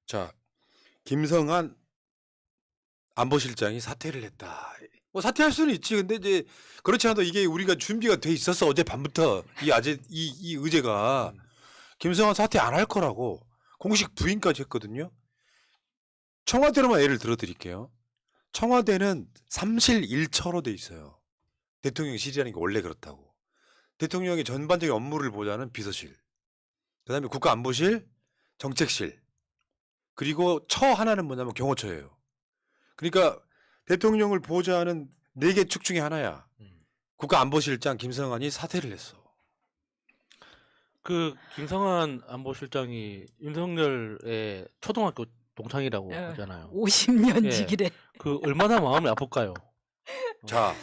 자, 김성한 안보실장이 사퇴를 했다. 뭐 사퇴할 수는 있지. 근데 이제 그렇지 않아도 이게 우리가 준비가 돼 있었어. 어제 밤부터 이 의제가 김성한 사퇴 안 할 거라고 공식 부인까지 했거든요. 청와대로만 예를 들어드릴게요. 청와대는 삼실일처로 돼 있어요. 대통령실이라는 게 원래 그렇다고. 대통령의 전반적인 업무를 보자는 비서실, 그다음에 국가안보실, 정책실, 그리고 처 하나는 뭐냐면 경호처예요. 그러니까 대통령을 보좌하는 4개 축 중에 하나야. 국가안보실장 김성한이 사퇴를 했어. 그 김성한 안보실장이 윤석열의 초등학교 동창이라고 하잖아요. 50년 예. 지기래. 그 얼마나 마음이 아플까요? 자,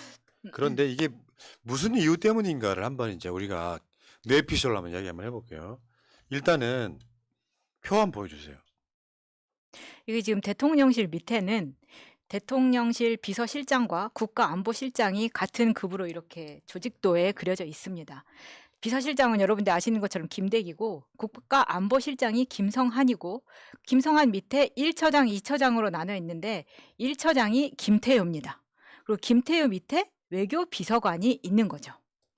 그런데 이게 무슨 이유 때문인가를 한번 이제 우리가 뇌피셜로 한번 이야기 한번 해볼게요. 일단은 표 한번 보여주세요. 이게 지금 대통령실 밑에는 대통령실 비서실장과 국가안보실장이 같은 급으로 이렇게 조직도에 그려져 있습니다. 비서실장은 여러분들 아시는 것처럼 김대기고 국가안보실장이 김성한이고 김성한 밑에 1처장, 2처장으로 나눠 있는데 1처장이 김태효입니다. 그리고 김태효 밑에 외교비서관이 있는 거죠.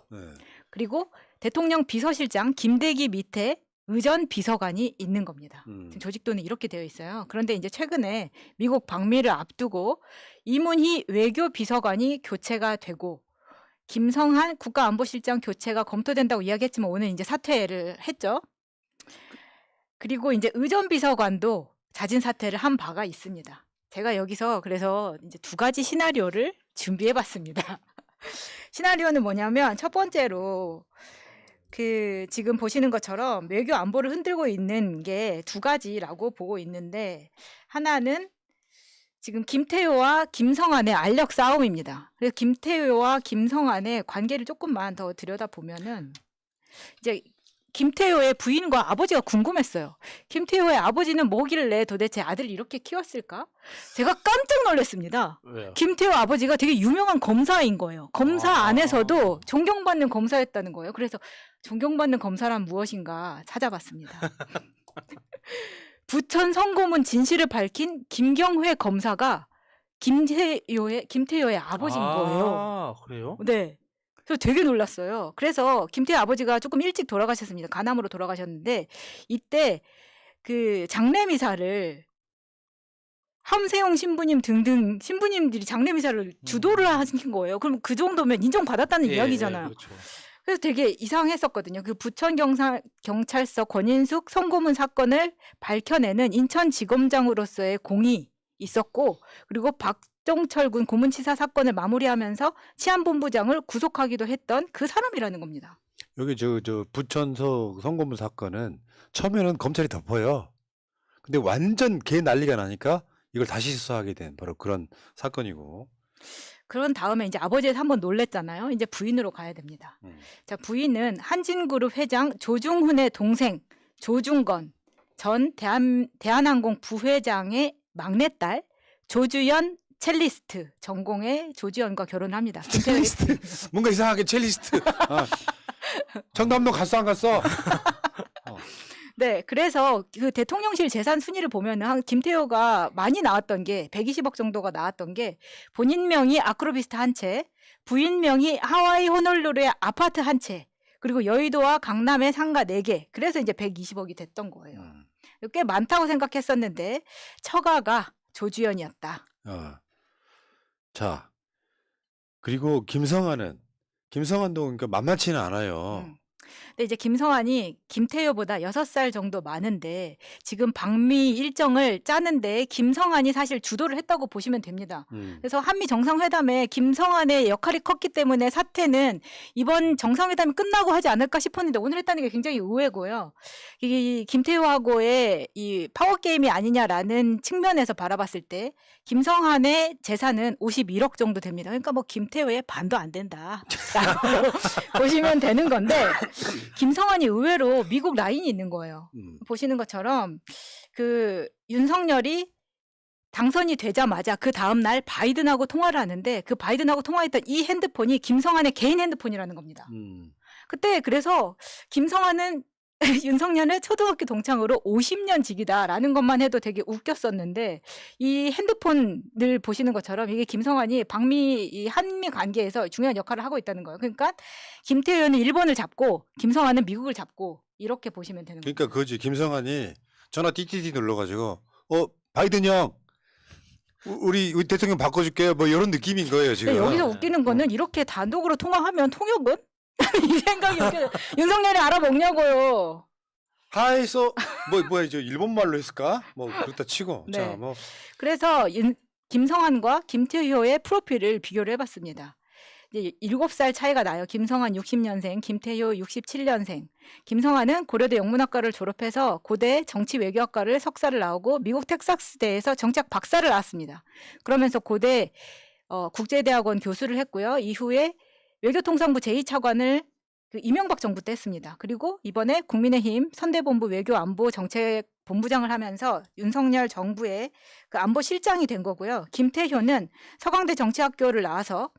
네. 그리고 대통령 비서실장 김대기 밑에 의전 비서관이 있는 겁니다. 지금 조직도는 이렇게 되어 있어요. 그런데 이제 최근에 미국 방미를 앞두고 이문희 외교비서관이 교체가 되고 김성한 국가안보실장 교체가 검토된다고 이야기했지만 오늘 이제 사퇴를 했죠. 그리고 이제 의전 비서관도 자진 사퇴를 한 바가 있습니다. 제가 여기서 그래서 이제 2가지 시나리오를 준비해 봤습니다. 시나리오는 뭐냐면 첫 번째로 지금 보시는 것처럼 외교 안보를 흔들고 있는 게 2가지라고 보고 있는데 하나는 지금 김태효와 김성한의 알력 싸움입니다. 그래서 김태효와 김성한의 관계를 조금만 더 들여다보면은 이제 김태효의 부인과 아버지가 궁금했어요. 김태효의 아버지는 뭐길래 도대체 아들을 이렇게 키웠을까? 제가 깜짝 놀랐습니다. 왜요? 김태효 아버지가 되게 유명한 검사인 거예요. 검사 안에서도 존경받는 검사였다는 거예요. 그래서 존경받는 검사란 무엇인가 찾아봤습니다. 부천 성고문 진실을 밝힌 김경회 검사가 김태효의 아버지인 거예요. 아, 그래요? 네. 그래서 되게 놀랐어요. 그래서 김태효 아버지가 조금 일찍 돌아가셨습니다. 간암으로 돌아가셨는데 이때 그 장례미사를 함세영 신부님 등등 신부님들이 장례미사를 주도를 하신 거예요. 그럼 그 정도면 인정받았다는 이야기잖아요. 그렇죠. 그래서 되게 이상했었거든요. 그 부천 경찰서 권인숙 성고문 사건을 밝혀내는 인천지검장으로서의 공이 있었고 그리고 박정철 군 고문치사 사건을 마무리하면서 치안본부장을 구속하기도 했던 그 사람이라는 겁니다. 여기 저 부천서 성고문 사건은 처음에는 검찰이 덮어요. 근데 완전 개 난리가 나니까 이걸 다시 수사하게 된 바로 그런 사건이고. 그런 다음에 이제 아버지에서 한번 놀랬잖아요. 이제 부인으로 가야 됩니다. 자, 부인은 한진그룹 회장 조중훈의 동생 조중건 전 대한항공 부회장의 막내딸 조주연 첼리스트 전공의 조주연과 결혼합니다. 첼리스트 뭔가 이상하게 첼리스트. 청담동 갔어 안 갔어? 네, 그래서 그 대통령실 재산 순위를 보면은 김태효가 많이 나왔던 게 120억 정도가 나왔던 게 본인 명의 아크로비스트 한 채, 부인 명의 하와이 호놀루루의 아파트 한 채, 그리고 여의도와 강남의 상가 4개. 그래서 이제 120억이 됐던 거예요. 꽤 많다고 생각했었는데 처가가 조주연이었다. 자, 그리고 김성한도 그러니까 만만치는 않아요. 근데 이제 김성한이 김태효보다 6살 정도 많은데 지금 방미 일정을 짜는데 김성한이 사실 주도를 했다고 보시면 됩니다. 그래서 한미 정상회담에 김성한의 역할이 컸기 때문에 사퇴는 이번 정상회담이 끝나고 하지 않을까 싶었는데 오늘 했다는 게 굉장히 의외고요. 이 김태효하고의 이 파워게임이 아니냐라는 측면에서 바라봤을 때 김성한의 재산은 51억 정도 됩니다. 그러니까 뭐 김태효의 반도 안 된다라고 보시면 되는 건데 김성한이 의외로 미국 라인이 있는 거예요. 보시는 것처럼 그 윤석열이 당선이 되자마자 그 다음 날 바이든하고 통화를 하는데 그 바이든하고 통화했던 이 핸드폰이 김성한의 개인 핸드폰이라는 겁니다. 그때 그래서 김성한은 윤석열의 초등학교 동창으로 50년 직이다라는 것만 해도 되게 웃겼었는데 이 핸드폰을 보시는 것처럼 이게 김성환이 방미 이 한미 관계에서 중요한 역할을 하고 있다는 거예요. 그러니까 김태효 의원은 일본을 잡고 김성환은 미국을 잡고 이렇게 보시면 되는 거예요. 그러니까 그거지. 김성환이 전화 띠띠띠 눌러가지고 바이든 형 우리 대통령 바꿔줄게요. 뭐 이런 느낌인 거예요 지금. 근데 여기서 웃기는 거는 이렇게 단독으로 통화하면 통역은? 이 생각이 웃겨요. 윤석열이 알아먹냐고요. 하에서 뭐야 저 일본 말로 했을까? 뭐 그렇다 치고 네. 자 뭐 그래서 김성환과 김태효의 프로필을 비교를 해봤습니다. 이제 7살 차이가 나요. 김성환 60년생, 김태효 67년생. 김성환은 고려대 영문학과를 졸업해서 고대 정치외교학과를 석사를 나오고 미국 텍사스대에서 정치학 박사를 나왔습니다. 그러면서 고대 국제대학원 교수를 했고요. 이후에 외교통상부 제2차관을 그 이명박 정부 때 했습니다. 그리고 이번에 국민의힘 선대본부 외교안보정책본부장을 하면서 윤석열 정부의 그 안보실장이 된 거고요. 김태효는 서강대 정치학교를 나와서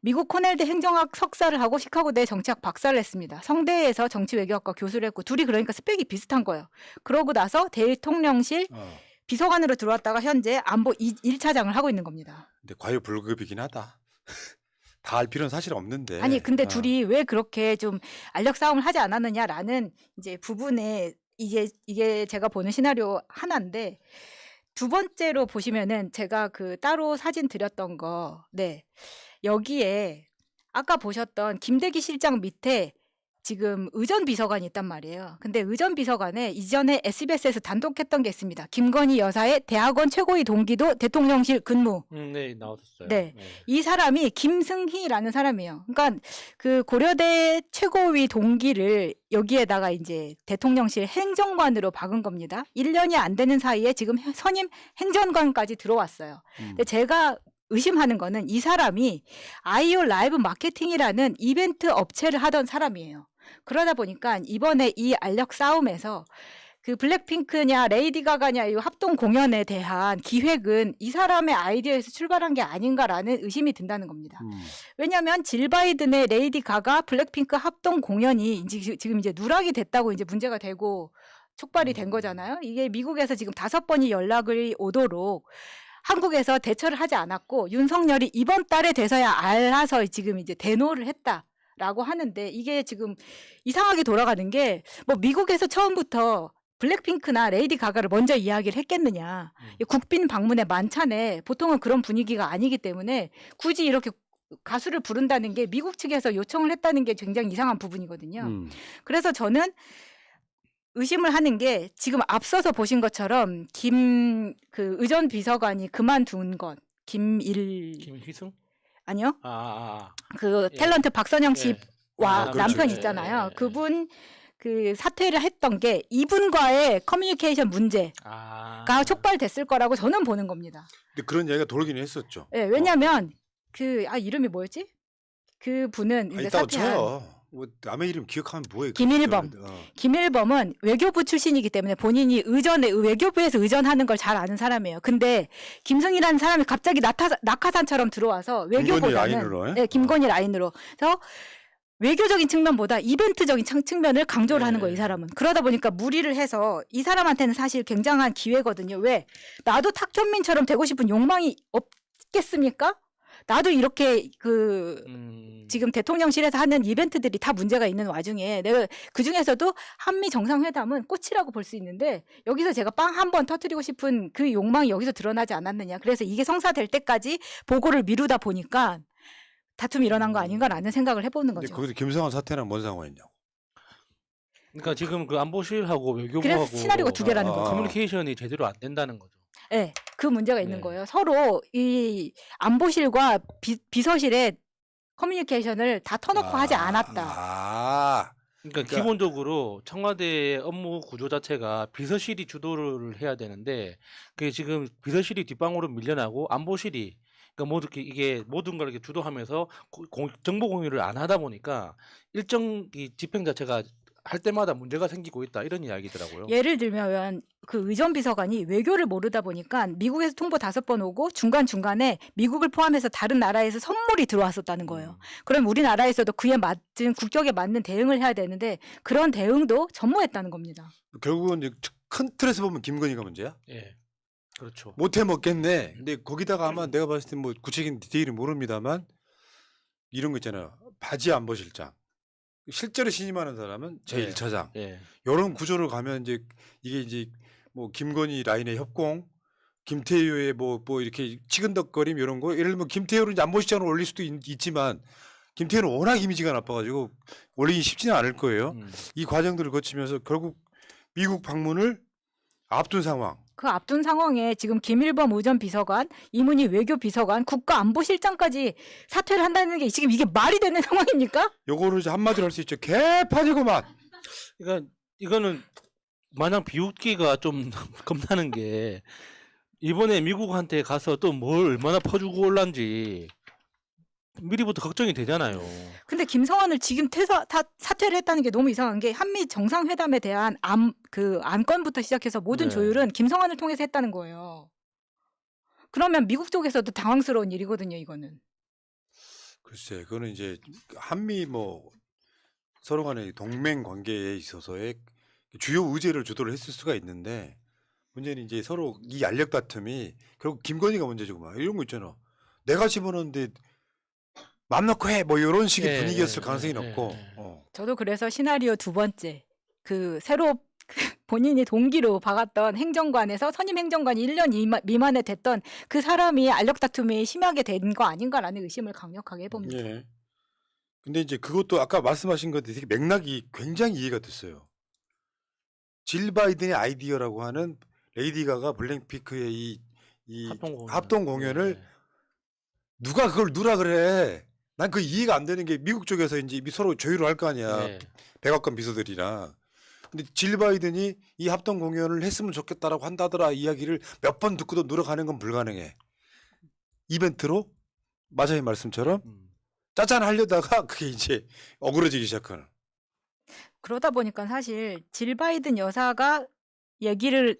미국 코넬대 행정학 석사를 하고 시카고대 정치학 박사를 했습니다. 성대에서 정치외교학과 교수를 했고 둘이 그러니까 스펙이 비슷한 거예요. 그러고 나서 대통령실 비서관으로 들어왔다가 현재 안보 1차장을 하고 있는 겁니다. 근데 과유불급이긴 하다. 다 알 필요는 사실 없는데. 아니 근데 둘이 왜 그렇게 좀 알력 싸움을 하지 않았느냐라는 이제 부분에 이게 제가 보는 시나리오 하나인데 두 번째로 보시면은 제가 그 따로 사진 드렸던 거, 네 여기에 아까 보셨던 김대기 실장 밑에 지금 의전 비서관이 있단 말이에요. 근데 의전 비서관에 이전에 SBS에서 단독했던 게 있습니다. 김건희 여사의 대학원 최고위 동기도 대통령실 근무. 네, 나왔었어요. 네. 이 사람이 김승희라는 사람이에요. 그러니까 그 고려대 최고위 동기를 여기에다가 이제 대통령실 행정관으로 박은 겁니다. 1년이 안 되는 사이에 지금 선임 행정관까지 들어왔어요. 근데 제가 의심하는 거는 이 사람이 아이오 라이브 마케팅이라는 이벤트 업체를 하던 사람이에요. 그러다 보니까 이번에 이 알력 싸움에서 그 블랙핑크냐 레이디 가가냐 이 합동 공연에 대한 기획은 이 사람의 아이디어에서 출발한 게 아닌가라는 의심이 든다는 겁니다. 왜냐하면 질 바이든의 레이디 가가 블랙핑크 합동 공연이 지금 이제 누락이 됐다고 이제 문제가 되고 촉발이 된 거잖아요. 이게 미국에서 지금 5번이 연락이 오도록 한국에서 대처를 하지 않았고 윤석열이 이번 달에 돼서야 알아서 지금 이제 대노를 했다라고 하는데 이게 지금 이상하게 돌아가는 게 뭐 미국에서 처음부터 블랙핑크나 레이디 가가를 먼저 이야기를 했겠느냐. 국빈 방문의 만찬에 보통은 그런 분위기가 아니기 때문에 굳이 이렇게 가수를 부른다는 게 미국 측에서 요청을 했다는 게 굉장히 이상한 부분이거든요. 그래서 저는 의심을 하는 게 지금 앞서서 보신 것처럼 그 의전 비서관이 그만둔 것 김희승? 아니요. 그 예. 탤런트 박선영 씨와 그렇죠. 남편 있잖아요. 그분 그 사퇴를 했던 게 이분과의 커뮤니케이션 문제가 촉발됐을 거라고 저는 보는 겁니다. 근데 그런 얘기가 돌긴 했었죠. 네, 왜냐하면 그 이름이 뭐였지? 그 분은 이제 이따가 사퇴한 쳐요. 뭐 남의 이름 기억하면 뭐해? 김일범. 김일범은 외교부 출신이기 때문에 본인이 외교부에서 의전하는 걸 잘 아는 사람이에요. 근데 김승희라는 사람이 갑자기 낙하산처럼 들어와서 외교보다는 김건희 라인으로. 그래서 외교적인 측면보다 이벤트적인 측면을 강조를 하는 거예요. 이 사람은. 그러다 보니까 무리를 해서 이 사람한테는 사실 굉장한 기회거든요. 왜? 나도 탁현민처럼 되고 싶은 욕망이 없겠습니까? 나도 이렇게 지금 대통령실에서 하는 이벤트들이 다 문제가 있는 와중에 내가 그중에서도 한미 정상회담은 꽃이라고 볼 수 있는데 여기서 제가 빵 한 번 터뜨리고 싶은 그 욕망이 여기서 드러나지 않았느냐. 그래서 이게 성사될 때까지 보고를 미루다 보니까 다툼이 일어난 거 아닌가라는 생각을 해보는 거죠. 거기서 김성환 사태랑 뭔 상관이냐고. 그러니까 지금 그 안보실하고 외교부하고 그래서 시나리오가 두 개라는 거죠. 커뮤니케이션이 제대로 안 된다는 거죠. 네, 그 문제가 있는 거예요. 서로 이 안보실과 비서실의 커뮤니케이션을 다 터놓고 하지 않았다. 그러니까 기본적으로 청와대의 업무 구조 자체가 비서실이 주도를 해야 되는데 그게 지금 비서실이 뒷방으로 밀려나고 안보실이 그러니까 이게 모든 걸 이렇게 주도하면서 정보 공유를 안 하다 보니까 일정 이 집행 자체가 할 때마다 문제가 생기고 있다 이런 이야기더라고요. 예를 들면 그 의전 비서관이 외교를 모르다 보니까 미국에서 통보 5번 오고 중간중간에 미국을 포함해서 다른 나라에서 선물이 들어왔었다는 거예요. 그럼 우리나라에서도 그에 맞은 국격에 맞는 대응을 해야 되는데 그런 대응도 전무했다는 겁니다. 결국은 이제 큰 틀에서 보면 김건희가 문제야. 예, 그렇죠. 못해 먹겠네. 근데 거기다가 아마 내가 봤을 때 뭐 구체적인 디테일은 모릅니다만 이런 거 있잖아요. 바지 안보실장. 실제로 신임하는 사람은 예. 제1차장. 예, 이런 구조를 가면 이제 이게 이제 뭐 김건희 라인의 협공, 김태효의 뭐 이렇게 치근덕거림 이런 거. 예를 들면 김태효를 이제 안보실장으로 올릴 수도 있지만 김태효는 워낙 이미지가 나빠가지고 올리기 쉽지는 않을 거예요. 이 과정들을 거치면서 결국 미국 방문을 앞둔 상황. 그 앞둔 상황에 지금 김일범 의전 비서관, 이문희 외교 비서관, 국가안보실장까지 사퇴를 한다는 게 지금 이게 말이 되는 상황입니까? 요거를 이제 한마디로 할 수 있죠. 개판이고만. 그러니까 이거는 마냥 비웃기가 좀 겁나는 게 이번에 미국한테 가서 또 뭘 얼마나 퍼주고 올란지 미리부터 걱정이 되잖아요. 근데 김성환을 지금 사퇴를 했다는 게 너무 이상한 게 한미 정상회담에 대한 안건부터 시작해서 모든 네. 조율은 김성환을 통해서 했다는 거예요. 그러면 미국 쪽에서도 당황스러운 일이거든요, 이거는. 글쎄, 그거는 이제 한미 뭐 서로 간의 동맹 관계에 있어서의 주요 의제를 주도를 했을 수가 있는데 문제는 이제 서로 이 알력 다툼이 결국 김건희가 문제죠. 막 이런 거 있잖아. 내가 집어넣는데 맘 놓고 해. 뭐 이런 식의 예, 분위기였을 예, 가능성이 예, 높고. 예. 저도 그래서 시나리오 2번째 그 새로 본인이 동기로 박았던 행정관에서 선임 행정관이 1년 미만에 됐던 그 사람이 알력 다툼이 심하게 된 거 아닌가라는 의심을 강력하게 해봅니다. 예. 근데 이제 그것도 아까 말씀하신 것도 되게 맥락이 굉장히 이해가 됐어요. 질 바이든의 아이디어라고 하는 레이디 가가 블랙핑크의 이 합동 공연을 예. 누가 그걸 누라 그래. 난 그 이해가 안 되는 게 미국 쪽에서 이제 서로 조율을 할 거 아니야. 예. 백악관 비서들이랑. 근데 질 바이든이 이 합동 공연을 했으면 좋겠다라고 한다더라 이야기를 몇 번 듣고도 누락하는 건 불가능해. 이벤트로 마사님 말씀처럼 짜잔 하려다가 그게 이제 어그러지기 시작하는. 그러다 보니까 사실 질 바이든 여사가 얘기를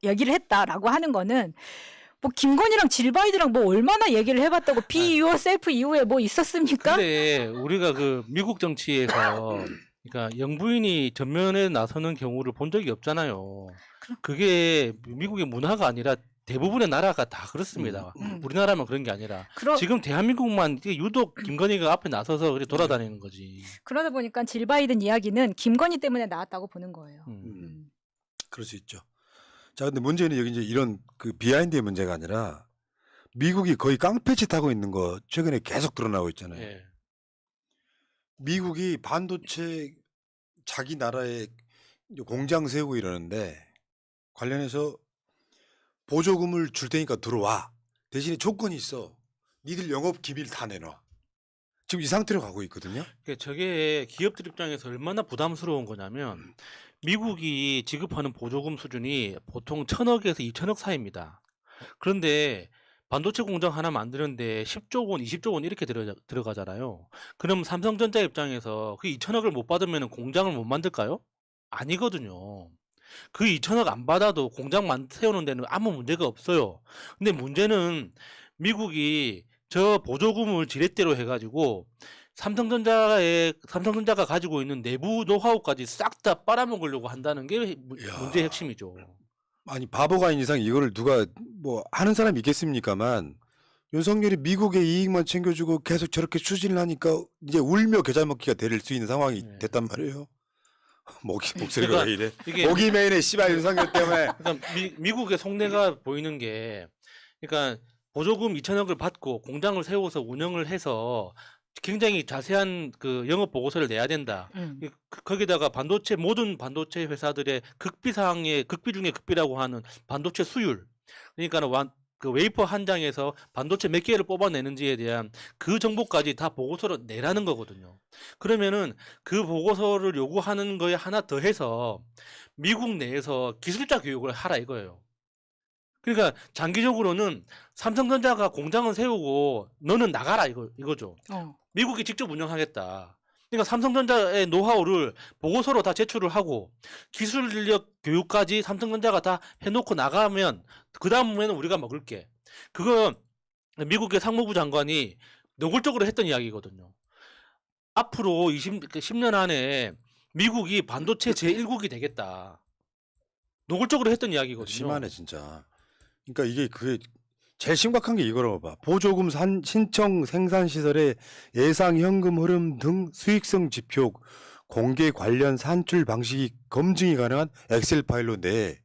했다라고 하는 거는 뭐 김건희랑 질 바이든랑 뭐 얼마나 얘기를 해봤다고 be yourself 이후에 뭐 있었습니까? 근데 우리가 그 미국 정치에서 그러니까 영부인이 전면에 나서는 경우를 본 적이 없잖아요. 그게 미국의 문화가 아니라 대부분의 나라가 다 그렇습니다. 우리나라만 그런 게 아니라 지금 대한민국만 유독 김건희가 앞에 나서서 그렇게 돌아다니는 거지. 그러다 보니까 질 바이든 이야기는 김건희 때문에 나왔다고 보는 거예요. 그럴 수 있죠. 자, 근데 문제는 여기 이제 이런 그 비하인드의 문제가 아니라 미국이 거의 깡패짓 하고 있는 거 최근에 계속 드러나고 있잖아요. 예. 미국이 반도체 자기 나라에 공장 세우고 이러는데 관련해서 보조금을 줄 테니까 들어와. 대신에 조건이 있어. 니들 영업 기밀 다 내놔. 지금 이 상태로 가고 있거든요. 그러니까 저게 기업들 입장에서 얼마나 부담스러운 거냐면 미국이 지급하는 보조금 수준이 보통 1,000억에서 2,000억 사이입니다. 그런데 반도체 공장 하나 만드는데 10조 원, 20조 원 이렇게 들어가잖아요. 그럼 삼성전자 입장에서 그 2,000억을 못 받으면 공장을 못 만들까요? 아니거든요. 그 2,000억 안 받아도 공장 세우는 데는 아무 문제가 없어요. 근데 문제는 미국이 저 보조금을 지렛대로 해가지고 삼성전자가 가지고 있는 내부 노하우까지 싹 다 빨아먹으려고 한다는 게 문제의 핵심이죠. 아니 바보가 아닌 이상 이거를 누가 뭐 하는 사람이 있겠습니까만 윤석열이 미국의 이익만 챙겨주고 계속 저렇게 추진을 하니까 이제 울며 겨자 먹기가 될 수 있는 상황이 됐단 말이에요. 목소리가 왜 이래? 이게 목이 메이네 씨발 윤석열 때문에. 그러니까 미국의 속내가 보이는 게 그러니까 보조금 2,000억을 받고 공장을 세워서 운영을 해서 굉장히 자세한 그 영업 보고서를 내야 된다. 거기다가 모든 반도체 회사들의 극비 중에 극비라고 하는 반도체 수율. 그러니까 그 웨이퍼 한 장에서 반도체 몇 개를 뽑아내는지에 대한 그 정보까지 다 보고서로 내라는 거거든요. 그러면은 그 보고서를 요구하는 거에 하나 더 해서 미국 내에서 기술자 교육을 하라 이거예요. 그러니까 장기적으로는 삼성전자가 공장을 세우고 너는 나가라 이거죠. 미국이 직접 운영하겠다. 그러니까 삼성전자의 노하우를 보고서로 다 제출을 하고 기술 인력 교육까지 삼성전자가 다 해놓고 나가면 그 다음에는 우리가 먹을게. 그건 미국의 상무부 장관이 노골적으로 했던 이야기거든요. 앞으로 10년 안에 미국이 반도체 제1국이 되겠다. 노골적으로 했던 이야기거든요. 심하네 진짜. 그러니까 이게 그게 제일 심각한 게 이거라고 봐. 보조금 신청 생산 시설의 예상 현금 흐름 등 수익성 지표 공개 관련 산출 방식이 검증이 가능한 엑셀 파일로 내.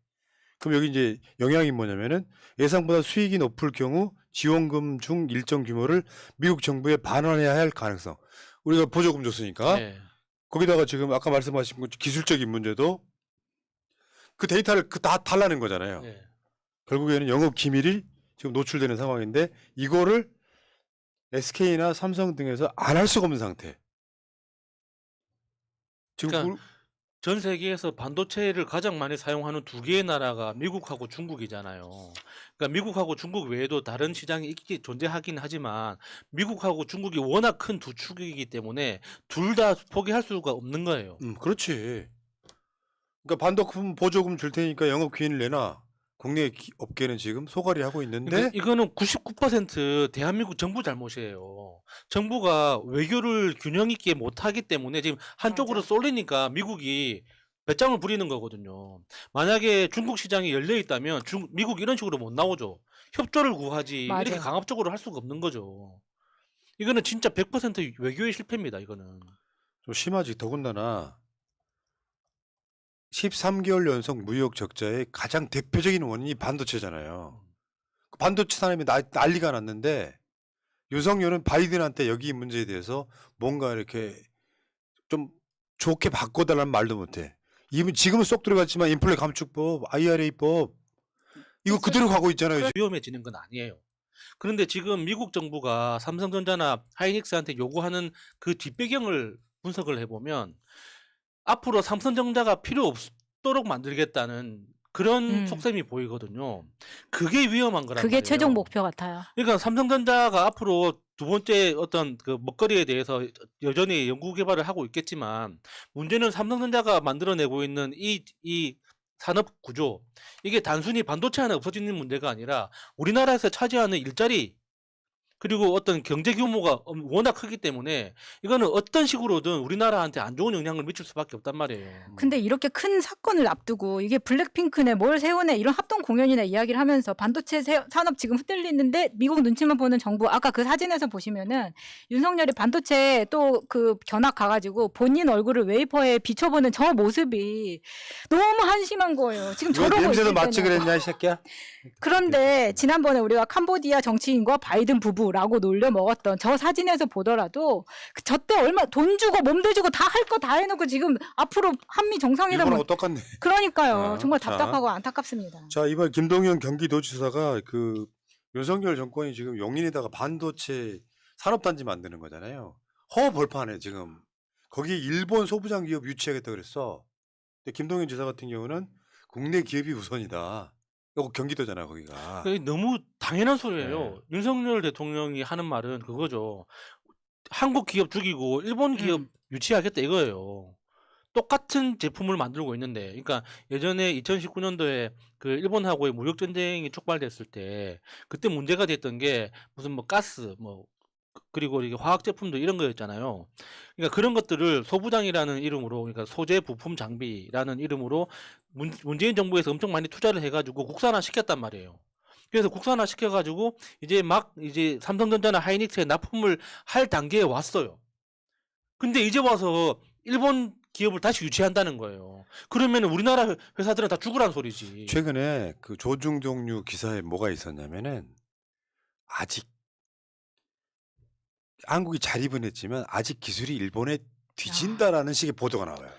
그럼 여기 이제 영향이 뭐냐면은 예상보다 수익이 높을 경우 지원금 중 일정 규모를 미국 정부에 반환해야 할 가능성. 우리가 보조금 줬으니까 네. 거기다가 지금 아까 말씀하신 기술적인 문제도 그 데이터를 다 달라는 거잖아요. 네. 결국에는 영업 기밀이 지금 노출되는 상황인데 이거를 SK나 삼성 등에서 안 할 수가 없는 상태. 지금 그러니까 전 세계에서 반도체를 가장 많이 사용하는 두 개의 나라가 미국하고 중국이잖아요. 그러니까 미국하고 중국 외에도 다른 시장이 존재하긴 하지만 미국하고 중국이 워낙 큰 두 축이기 때문에 둘 다 포기할 수가 없는 거예요. 그렇지. 그러니까 반도품 보조금 줄 테니까 영업 기회를 내놔. 국내 업계는 지금 소갈이 하고 있는데 그러니까 이거는 99% 대한민국 정부 잘못이에요. 정부가 외교를 균형 있게 못하기 때문에 지금 한쪽으로 맞아. 쏠리니까 미국이 배짱을 부리는 거거든요. 만약에 중국 시장이 열려 있다면 미국 이런 식으로 못 나오죠. 협조를 구하지 이렇게 맞아요. 강압적으로 할 수가 없는 거죠. 이거는 진짜 100% 외교의 실패입니다. 이거는. 좀 심하지. 더군다나 13개월 연속 무역 적자의 가장 대표적인 원인이 반도체잖아요. 그 반도체 산업이 난리가 났는데 윤석열은 바이든한테 여기 문제에 대해서 뭔가 이렇게 좀 좋게 바꿔달라는 말도 못해. 지금은 쏙 들어갔지만 인플레 감축법, IRA법 이거 그대로 가고 있잖아요. 위험해지는 건 아니에요. 그런데 지금 미국 정부가 삼성전자나 하이닉스한테 요구하는 그 뒷배경을 분석을 해보면 앞으로 삼성전자가 필요 없도록 만들겠다는 그런 속셈이 보이거든요. 그게 위험한 거란 그게 말이에요. 최종 목표 같아요. 그러니까 삼성전자가 앞으로 두 번째 어떤 그 먹거리에 대해서 여전히 연구 개발을 하고 있겠지만 문제는 삼성전자가 만들어내고 있는 이 산업 구조 이게 단순히 반도체 하나 없어지는 문제가 아니라 우리나라에서 차지하는 일자리 그리고 어떤 경제 규모가 워낙 크기 때문에 이거는 어떤 식으로든 우리나라한테 안 좋은 영향을 미칠 수밖에 없단 말이에요. 근데 이렇게 큰 사건을 앞두고 이게 블랙핑크네 뭘 세우네 이런 합동 공연이나 이야기를 하면서 반도체 산업 지금 흔들리는데 미국 눈치만 보는 정부 아까 그 사진에서 보시면은 윤석열이 반도체 또 그 견학 가가지고 본인 얼굴을 웨이퍼에 비춰보는 저 모습이 너무 한심한 거예요. 지금 저러고 냄새도 있을 맡지 때는. 그랬냐 이 새끼야? 그런데 지난번에 우리가 캄보디아 정치인과 바이든 부부라고 놀려 먹었던 저 사진에서 보더라도 저때 얼마 돈 주고 몸도 주고 다 할 거 다 해놓고 지금 앞으로 한미 정상회담 일본하고 똑같네. 그러니까요. 정말 자. 답답하고 안타깝습니다. 자, 이번 김동연 경기도지사가 그 윤석열 정권이 지금 용인에다가 반도체 산업단지 만드는 거잖아요. 허벌판에 지금 거기 일본 소부장 기업 유치하겠다 그랬어. 근데 김동연 지사 같은 경우는 국내 기업이 우선이다. 이거 경기도잖아 거기가. 그게 너무 당연한 소리예요. 네. 윤석열 대통령이 하는 말은 그거죠. 한국 기업 죽이고 일본 기업 유치하겠다 이거예요. 똑같은 제품을 만들고 있는데, 그러니까 예전에 2019년도에 그 일본하고의 무역 전쟁이 촉발됐을 때 그때 문제가 됐던 게 무슨 뭐 가스 뭐 그리고 이게 화학 제품도 이런 거였잖아요. 그러니까 그런 것들을 소부장이라는 이름으로, 그러니까 소재 부품 장비라는 이름으로 문재인 정부에서 엄청 많이 투자를 해가지고 국산화 시켰단 말이에요. 그래서 국산화 시켜가지고 이제 삼성전자나 하이닉스에 납품을 할 단계에 왔어요. 근데 이제 와서 일본 기업을 다시 유치한다는 거예요. 그러면 우리나라 회사들은 다 죽으란 소리지. 최근에 그 조중동류 기사에 뭐가 있었냐면은 아직 한국이 자립은 했지만 아직 기술이 일본에 뒤진다라는 식의 보도가 나와요.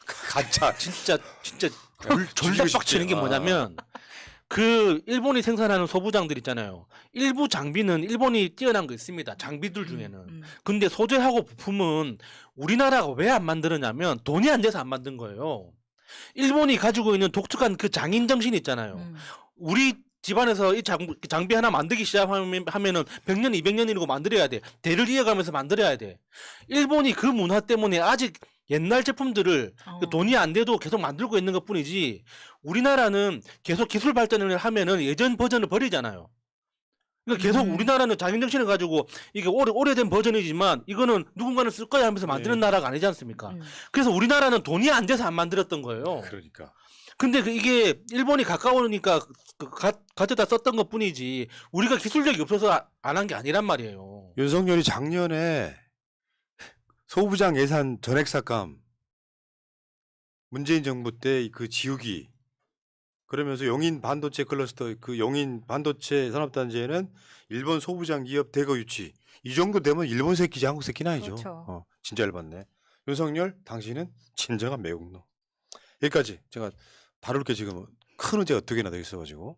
가짜. 진짜 죽이고 졸라 싶지. 빡치는 게 뭐냐면 그 일본이 생산하는 소부장들 있잖아요. 일부 장비는 일본이 뛰어난 거 있습니다. 장비들 중에는. 근데 소재하고 부품은 우리나라가 왜 안 만들었냐면 돈이 안 돼서 안 만든 거예요. 일본이 가지고 있는 독특한 그 장인 정신 있잖아요. 우리 집안에서 이 장비 하나 만들기 시작하면은 100년, 200년이고 만들어야 돼. 대를 이어가면서 만들어야 돼. 일본이 그 문화 때문에 아직 옛날 제품들을 그 돈이 안 돼도 계속 만들고 있는 것뿐이지 우리나라는 계속 기술 발전을 하면은 예전 버전을 버리잖아요. 그러니까 계속 우리나라는 장인정신을 가지고 이게 오래된 버전이지만 이거는 누군가는 쓸 거야 하면서 만드는 나라가 아니지 않습니까? 그래서 우리나라는 돈이 안 돼서 안 만들었던 거예요. 그러니까. 근데 이게 일본이 가까우니까 가져다 썼던 것 뿐이지 우리가 기술력이 없어서 안 한 게 아니란 말이에요. 윤석열이 작년에 소부장 예산 전액 삭감 문재인 정부 때 그 지우기 그러면서 용인 반도체 클러스터 그 용인 반도체 산업단지에는 일본 소부장 기업 대거 유치 이 정도 되면 일본 새끼지 한국 새끼는 아니죠. 그렇죠. 진짜 열받네. 윤석열 당신은 진정한 매국노. 여기까지 제가 다룰 게 지금 큰 의제가 2개나 더 있어가지고